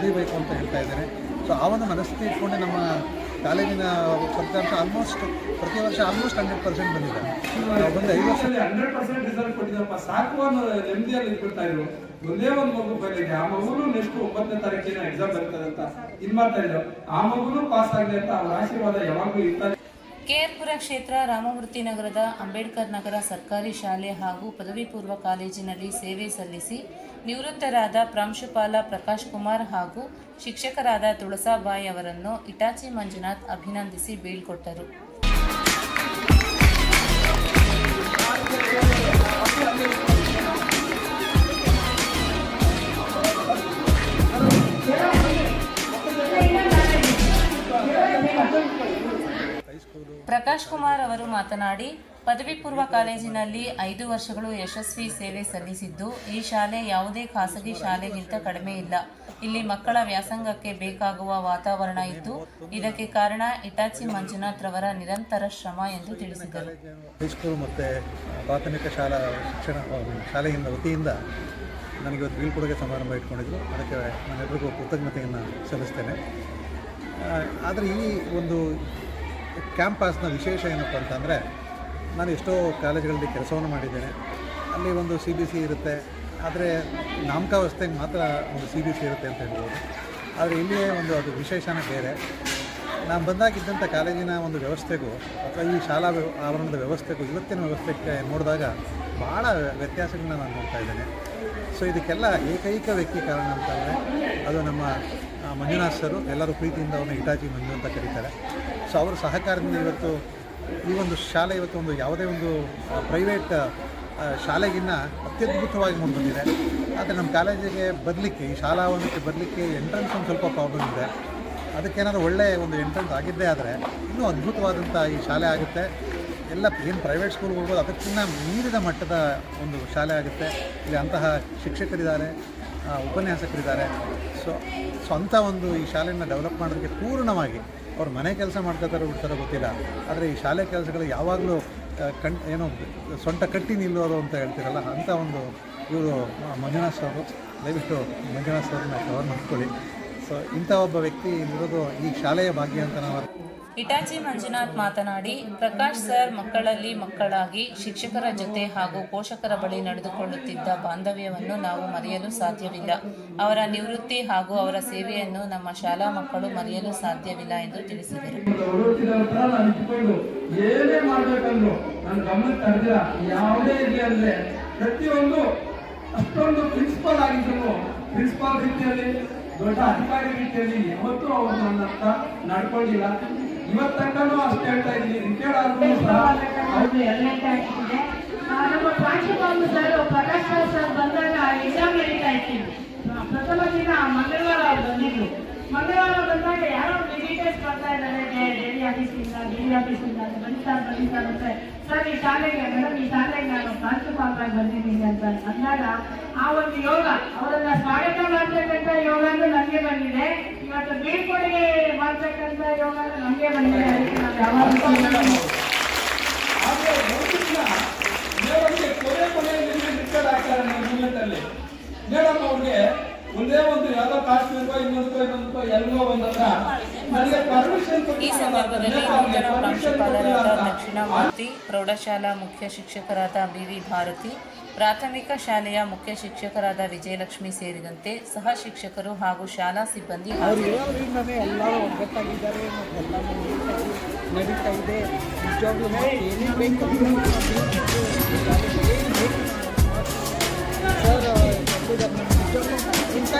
ಕಲಿಬೇಕು ಅಂತ ಹೇಳ್ತಾ ಇದ್ದೇನೆ. ಸೊ ಆ ಒಂದು ಮನಸ್ಥಿತಿ ಇಟ್ಕೊಂಡೆ ನಮ್ಮ ಕಾಲೇಜಿನ ಫಲಿತಾಂಶ ಪ್ರತಿ ವರ್ಷ ಆಲ್ಮೋಸ್ಟ್ 100% ಬಂದಿದೆ. ಒಂದು 5 ವರ್ಷದಲ್ಲಿ 100% ರಿಸಲ್ಟ್ ಕೊಟ್ಟಿದ್ದಪ್ಪ ಸಾಕು ಅನ್ನೋ ನೆಮ್ಮದಿಯಲ್ಲಿ ಇಟ್ಕೊಳ್ತಾ ಇದ್ರು. ಒಂದೇ ಒಂದು ಮಗು ಬಂದಿದೆ, ಆ ಮಗುನು ನೆಕ್ಸ್ಟ್ 9ನೇ ತಾರೀಕಿನ ಎಕ್ಸಾಮ್ ಬರ್ತದೆ ಅಂತ ಇದು ಮಾಡ್ತಾ ಇದ್ರು. ಆ ಮಗುನು ಪಾಸ್ ಆಗಲಿ ಅಂತ ಅವರ ಆಶೀರ್ವಾದ ಯಾವಾಗಲೂ ಇರ್ತಾರೆ. ಕೆಆರ್ಪುರ ಕ್ಷೇತ್ರ ರಾಮಮೂರ್ತಿ ನಗರದ ಅಂಬೇಡ್ಕರ್ ನಗರ ಸರ್ಕಾರಿ ಶಾಲೆ ಹಾಗೂ ಪದವಿ ಪೂರ್ವ ಕಾಲೇಜಿನಲ್ಲಿ ಸೇವೆ ಸಲ್ಲಿಸಿ ನಿವೃತ್ತರಾದ ಪ್ರಾಂಶುಪಾಲ ಪ್ರಕಾಶ್ ಕುಮಾರ್ ಹಾಗೂ ಶಿಕ್ಷಕರಾದ ತುಳಸಾಬಾಯಿ ಅವರನ್ನು ಇಟಾಚಿ ಮಂಜುನಾಥ್ ಅಭಿನಂದಿಸಿ ಬೀಳ್ಕೊಟ್ಟರು. ಪ್ರಕಾಶ್ ಕುಮಾರ್ ಅವರು ಮಾತನಾಡಿ, ಪದವಿ ಪೂರ್ವ ಕಾಲೇಜಿನಲ್ಲಿ 5 ವರ್ಷಗಳು ಯಶಸ್ವಿ ಸೇವೆ ಸಲ್ಲಿಸಿದ್ದು, ಈ ಶಾಲೆ ಯಾವುದೇ ಖಾಸಗಿ ಶಾಲೆಗಿಂತ ಕಡಿಮೆ ಇಲ್ಲ. ಇಲ್ಲಿ ಮಕ್ಕಳ ವ್ಯಾಸಂಗಕ್ಕೆ ಬೇಕಾಗುವ ವಾತಾವರಣ ಇದ್ದು, ಇದಕ್ಕೆ ಕಾರಣ ಇಟಾಚಿ ಮಂಜುನಾಥ್ ರವರ ನಿರಂತರ ಶ್ರಮ ಎಂದು ತಿಳಿಸಿದರು. ಹೈಸ್ಕೂಲ್ ಮತ್ತು ಪ್ರಾಥಮಿಕ ಶಾಲಾ ಶಾಲೆಯಿಂದ ವತಿಯಿಂದ ನನಗೆ ಇವತ್ತು ಬೀಳ್ಕೊಡುಗೆ ಸಮಾರಂಭ ಇಟ್ಕೊಂಡಿದ್ರು. ಅದಕ್ಕೆ ನಾನೆಲ್ಲರಿಗೂ ಕೃತಜ್ಞತೆಯನ್ನು ಸಲ್ಲಿಸ್ತೇನೆ. ಆದರೆ ಈ ಒಂದು ಕ್ಯಾಂಪಸ್ನ ವಿಶೇಷ ಏನಪ್ಪ ಅಂತಂದರೆ, ನಾನು ಎಷ್ಟೋ ಕಾಲೇಜುಗಳಲ್ಲಿ ಕೆಲಸವನ್ನು ಮಾಡಿದ್ದೇನೆ. ಅಲ್ಲಿ ಒಂದು CBC ಇರುತ್ತೆ, ಆದರೆ ನಾಮಕಾವಸ್ಥೆಗೆ ಮಾತ್ರ ಒಂದು CBC ಇರುತ್ತೆ ಅಂತ ಹೇಳ್ಬೋದು. ಆದರೆ ಇಲ್ಲಿಯೇ ಒಂದು ಅದು ವಿಶೇಷನೇ ಬೇರೆ. ನಾನು ಬಂದಾಗಿದ್ದಂಥ ಕಾಲೇಜಿನ ಒಂದು ವ್ಯವಸ್ಥೆಗೂ ಅಥವಾ ಈ ಶಾಲಾ ಆವರಣದ ವ್ಯವಸ್ಥೆಗೂ ಇವತ್ತಿನ ವ್ಯವಸ್ಥೆಗೆ ನೋಡಿದಾಗ ಭಾಳ ವ್ಯತ್ಯಾಸಗಳನ್ನ ನಾನು ನೋಡ್ತಾ ಇದ್ದೇನೆ. ಸೊ ಇದಕ್ಕೆಲ್ಲ ಏಕೈಕ ವ್ಯಕ್ತಿ ಕಾರಣ ಅಂತಂದರೆ ಅದು ನಮ್ಮ ಮಂಜುನಾಥ್ ಸರು. ಎಲ್ಲರೂ ಪ್ರೀತಿಯಿಂದ ಅವ್ರನ್ನ ಇಟಾಚಿ ಮಂಜು ಅಂತ ಕರೀತಾರೆ. ಸೊ ಅವರ ಸಹಕಾರದಿಂದ ಇವತ್ತು ಈ ಒಂದು ಶಾಲೆ ಇವತ್ತು ಒಂದು ಯಾವುದೇ ಒಂದು ಪ್ರೈವೇಟ್ ಶಾಲೆಗಿನ್ನ ಅತ್ಯದ್ಭುತವಾಗಿ ಮುಂದೆ. ಆದರೆ ನಮ್ಮ ಕಾಲೇಜಿಗೆ ಬರಲಿಕ್ಕೆ, ಈ ಶಾಲಾವರಣಕ್ಕೆ ಬರಲಿಕ್ಕೆ ಎಂಟ್ರೆನ್ಸ್ ಒಂದು ಸ್ವಲ್ಪ ಪ್ರಾಬ್ಲಮ್ ಇದೆ. ಅದಕ್ಕೇನಾದರೂ ಒಳ್ಳೆಯ ಒಂದು ಎಂಟ್ರೆನ್ಸ್ ಆಗಿದ್ದೇ ಆದರೆ ಇನ್ನೂ ಅದ್ಭುತವಾದಂಥ ಈ ಶಾಲೆ ಆಗುತ್ತೆ. ಎಲ್ಲ ಏನು ಪ್ರೈವೇಟ್ ಸ್ಕೂಲ್ಗಳು ಅದಕ್ಕಿಂತ ಮೀರಿದ ಮಟ್ಟದ ಒಂದು ಶಾಲೆ ಆಗುತ್ತೆ. ಇಲ್ಲಿ ಅಂತಹ ಶಿಕ್ಷಕರಿದ್ದಾರೆ, ಉಪನ್ಯಾಸಕರಿದ್ದಾರೆ. ಸೊ ಅಂಥ ಒಂದು ಈ ಶಾಲೆಯನ್ನು ಡೆವಲಪ್ ಮಾಡೋದಕ್ಕೆ ಪೂರ್ಣವಾಗಿ ಅವ್ರು ಮನೆ ಕೆಲಸ ಮಾಡ್ಕೊತಾರೋ ಬಿಡ್ತಾರೋ ಗೊತ್ತಿಲ್ಲ, ಆದರೆ ಈ ಶಾಲೆ ಕೆಲಸಗಳು ಯಾವಾಗಲೂ ಏನೋ ಸೊಂಟ ಕಟ್ಟಿ ನಿಲ್ಲೋದು ಅಂತ ಹೇಳ್ತೀರಲ್ಲ, ಅಂಥ ಒಂದು ಇವರು ಮಂಜುನಾಥ್ ಅವರು. ದಯವಿಟ್ಟು ಮಂಜುನಾಥ್ ಅವ್ರನ್ನ ಕವರ್ ಮಾಡ್ಕೊಳ್ಳಿ. ಸೊ ಇಂಥ ಒಬ್ಬ ವ್ಯಕ್ತಿ ಇರೋದು ಈ ಶಾಲೆಯ ಭಾಗ್ಯ ಅಂತ ನಾವು. ಇಟಾಚಿ ಮಂಜುನಾಥ್ ಮಾತನಾಡಿ, ಪ್ರಕಾಶ್ ಸರ್ ಮಕ್ಕಳಲ್ಲಿ ಮಕ್ಕಳಾಗಿ ಶಿಕ್ಷಕರ ಜೊತೆ ಹಾಗೂ ಪೋಷಕರ ಬಳಿ ನಡೆದುಕೊಳ್ಳುತ್ತಿದ್ದ ಬಾಂಧವ್ಯವನ್ನು ನಾವು ಮರೆಯಲು ಸಾಧ್ಯವಿಲ್ಲ. ಅವರ ನಿವೃತ್ತಿ ಹಾಗೂ ಅವರ ಸೇವೆಯನ್ನು ನಮ್ಮ ಶಾಲಾ ಮಕ್ಕಳು ಮರೆಯಲು ಸಾಧ್ಯವಿಲ್ಲ ಎಂದು ತಿಳಿಸಿದರು. ಅಷ್ಟೊಂದು ಪ್ರಿನ್ಸಿಪಲ್ ಆಗಿದ್ರು, ಪ್ರಿನ್ಸಿಪಾಲ್ ರೀತಿಯಲ್ಲಿ ದೊಡ್ಡ ಅಧಿಕಾರಿ ರೀತಿಯಲ್ಲಿ ಯಾವತ್ತೂ ಅವರು ನನ್ನ ಹತ್ರ ನಡ್ಕೊಂಡಿಲ್ಲ. ಇವತ್ತಂಕನೂ ಅಷ್ಟೇ ಹೇಳ್ತಾ ಇದ್ದೀನಿ. ರಿಟೈರ್ಡ್ ಆದ್ರೂ ನಮ್ಮ ಪ್ರಾಂಶುಪಾಲರು ಸರ್ ಪ್ರಕಾಶ್ ಸರ್ ಬಂದಾಗ ಎಕ್ಸಾಮ್ ನಡೀತಾ ಇತ್ತು. ಪ್ರಥಮ ದಿನ ಮಂಗಳವಾರ ಅವ್ರು ಬಂದಿದ್ರು. ಮಂಗಳವಾರ ಬಂದಾಗ ಯಾರೋ ವಿಸಿಟರ್ಸ್ ಬರ್ತಾ ಇದ್ದಾರೆ ಡಿ ಆಫೀಸಿಂದ ಬನ್ನಿ ಸರ್ ಅಂದ್ರೆ, ಸರ್ ಈ ಶಾಲೆಗೆ ಮೇಡಮ್ ಈ ಶಾಲೆಗೆ ನಾನು ಪ್ರಾಂಶುಪಾಲರಾಗಿ ಬಂದಿದ್ದೀನಿ ಅಂತ ಅಂದಾಗ ಆ ಒಂದು ಯೋಗ, ಅವರನ್ನ ಸ್ವಾಗತ ಮಾಡ್ತಕ್ಕಂಥ ಯೋಗನೂ ನಮಗೆ ಬಂದಿದೆ. ಇವತ್ತು ಬೀಳ್ಕೊಡುಗೆ ಮಾಡ್ತಕ್ಕಂಥ ಯೋಗನೂ ನಮಗೆ ಬಂದಿದೆ. ಅದಕ್ಕೆ ನಾವು ಯಾವಾಗ ರಿಟೈರ್ಡ್ ಆಗ್ತಾರೆ ನಮ್ಮ ಜೀವನದಲ್ಲಿ. ಮೇಡಮ್ ಅವ್ರಿಗೆ ಒಂದೇ ಒಂದು ಯಾವುದೋ ಕಾಶ್ಮೀರಕ್ಕೋ ಇನ್ನೊಂದಕ್ಕೋ ಎಲ್ಲೋ ಒಂದತ್ರ ನನಗೆ ಪರ್ಮಿಷನ್. ಈ ಸಂದರ್ಭದಲ್ಲಿ ನೂತನ ಪ್ರಾಂಶುಪಾಲರಾದ ದಕ್ಷಿಣಾಮೂರ್ತಿ, ಪ್ರೌಢಶಾಲಾ ಮುಖ್ಯ ಶಿಕ್ಷಕರಾದ BV ಭಾರತಿ, ಪ್ರಾಥಮಿಕ ಶಾಲೆಯ ಮುಖ್ಯ ಶಿಕ್ಷಕರಾದ ವಿಜಯಲಕ್ಷ್ಮಿ ಸೇರಿದಂತೆ ಸಹ ಶಿಕ್ಷಕರು ಹಾಗೂ ಶಾಲಾ ಸಿಬ್ಬಂದಿ ಎಲ್ಲರೂ ಒಗ್ಗಟ್ಟಾಗಿದ್ದಾರೆ. ನಡೀತಾ ಇದೆ. ನಿಜವಾಗ್ಲೂ ಏನೇ ಬೇಕು ಸರ್ ನಿಜವಾಗ್ಲೂ ಇಂಥ